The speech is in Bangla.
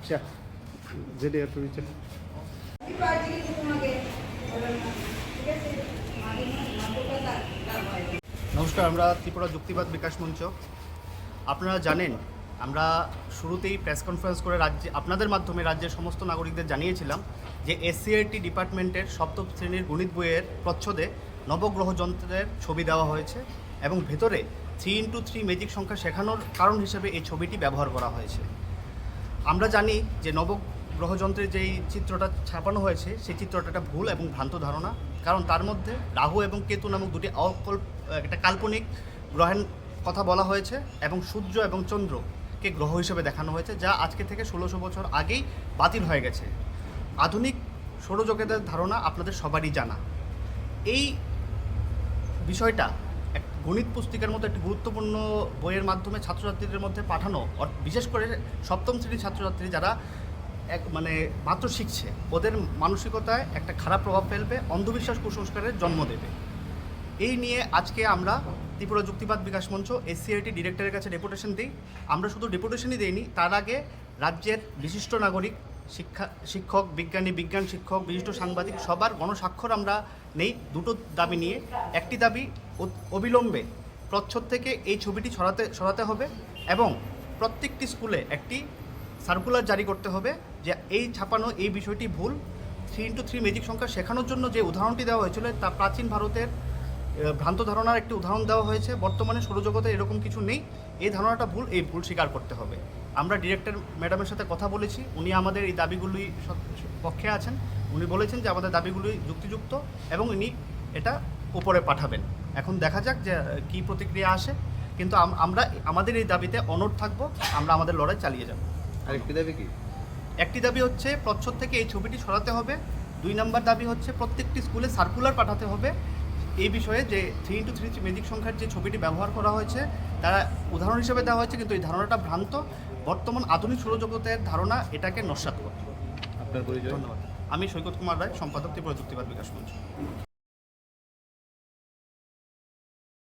আচ্ছা যেটা পরিচয় নমস্কার, আমরা ত্রিপুরা যুক্তিবাদ বিকাশ মঞ্চ। আপনারা জানেন আমরা শুরুতেই প্রেস কনফারেন্স করে আপনাদের মাধ্যমে রাজ্যের সমস্ত নাগরিকদের জানিয়েছিলাম যে এসসিআরটি ডিপার্টমেন্টের সপ্তম শ্রেণীর গণিত বইয়ের প্রচ্ছদে নবগ্রহ যন্ত্রের ছবি দেওয়া হয়েছে এবং ভেতরে 3x3 ম্যাজিক সংখ্যা শেখানোর কারণ হিসেবে এই ছবিটি ব্যবহার করা হয়েছে। আমরা জানি যে নবগ্রহ যন্ত্রের যেই চিত্রটা ছাপানো হয়েছে সেই চিত্রটা একটা ভুল এবং ভ্রান্ত ধারণা, কারণ তার মধ্যে রাহু এবং কেতু নামক দুটি একটা কাল্পনিক গ্রহের কথা বলা হয়েছে এবং সূর্য এবং চন্দ্রকে গ্রহ হিসেবে দেখানো হয়েছে, যা আজকে থেকে 1600 বছর আগেই বাতিল হয়ে গেছে। আধুনিক সৌরজগতের ধারণা আপনাদের সবারই জানা। এই বিষয়টা এক গণিত পুস্তিকার মতো একটি গুরুত্বপূর্ণ বইয়ের মাধ্যমে ছাত্রছাত্রীদের মধ্যে পাঠানো, বিশেষ করে সপ্তম শ্রেণীর ছাত্রছাত্রী যারা মাত্র শিখছে, ওদের মানসিকতায় একটা খারাপ প্রভাব ফেলবে, অন্ধবিশ্বাস কুসংস্কারের জন্ম দেবে। এই নিয়ে আজকে আমরা ত্রিপুরা যুক্তিবাদ বিকাশ মঞ্চ এসসিআরটি ডিরেক্টরের কাছে ডেপুটেশন দিই। আমরা শুধু ডেপুটেশনই দিইনি, তার আগে রাজ্যের বিশিষ্ট নাগরিক, শিক্ষক, বিজ্ঞান শিক্ষক, বিশিষ্ট সাংবাদিক সবার গণস্বাক্ষর আমরা নেই দুটো দাবি নিয়ে। একটি দাবি, অবিলম্বে প্রচ্ছদ থেকে এই ছবিটি সরাতে হবে এবং প্রত্যেকটি স্কুলে একটি সার্কুলার জারি করতে হবে যে এই ছাপানো এই বিষয়টি ভুল। 3x3 ম্যাজিক সংখ্যা শেখানোর জন্য যে উদাহরণটি দেওয়া হয়েছিল তা প্রাচীন ভারতের ভ্রান্ত ধারণার একটি উদাহরণ দেওয়া হয়েছে। বর্তমানে সৌরজগতে এরকম কিছু নেই, এই ধারণাটা ভুল, এই ভুল স্বীকার করতে হবে। আমরা ডিরেক্টর ম্যাডামের সাথে কথা বলেছি, উনি আমাদের এই দাবিগুলি পক্ষে আছেন। উনি বলেছেন যে আমাদের দাবিগুলি যুক্তিযুক্ত এবং উনি এটা উপরে পাঠাবেন। এখন দেখা যাক যে কী প্রতিক্রিয়া আসে, কিন্তু আমরা আমাদের এই দাবিতে অনড় থাকবো, আমরা আমাদের লড়াই চালিয়ে যাব। আরেকটি দাবি কি? একটি দাবি হচ্ছে প্রচ্ছদ থেকে এই ছবিটি সরাতে হবে। 2 নম্বর দাবি হচ্ছে প্রত্যেকটি স্কুলে সার্কুলার পাঠাতে হবে এই বিষয়ে যে 3x3 ম্যাজিক সংখ্যার যে ছবিটি ব্যবহার করা হয়েছে তারা উদাহরণ হিসেবে দেওয়া হয়েছে, কিন্তু এই ধারণাটা ভ্রান্ত। বর্তমান আধুনিক সৌরজগতের ধারণা এটাকে নস্যাৎ করবে। আপনার পরিচয়? ধন্যবাদ। আমি সৈকত কুমার রায়, সম্পাদক ত্রিপুরা যুক্তিবাদ বিকাশ মঞ্চ।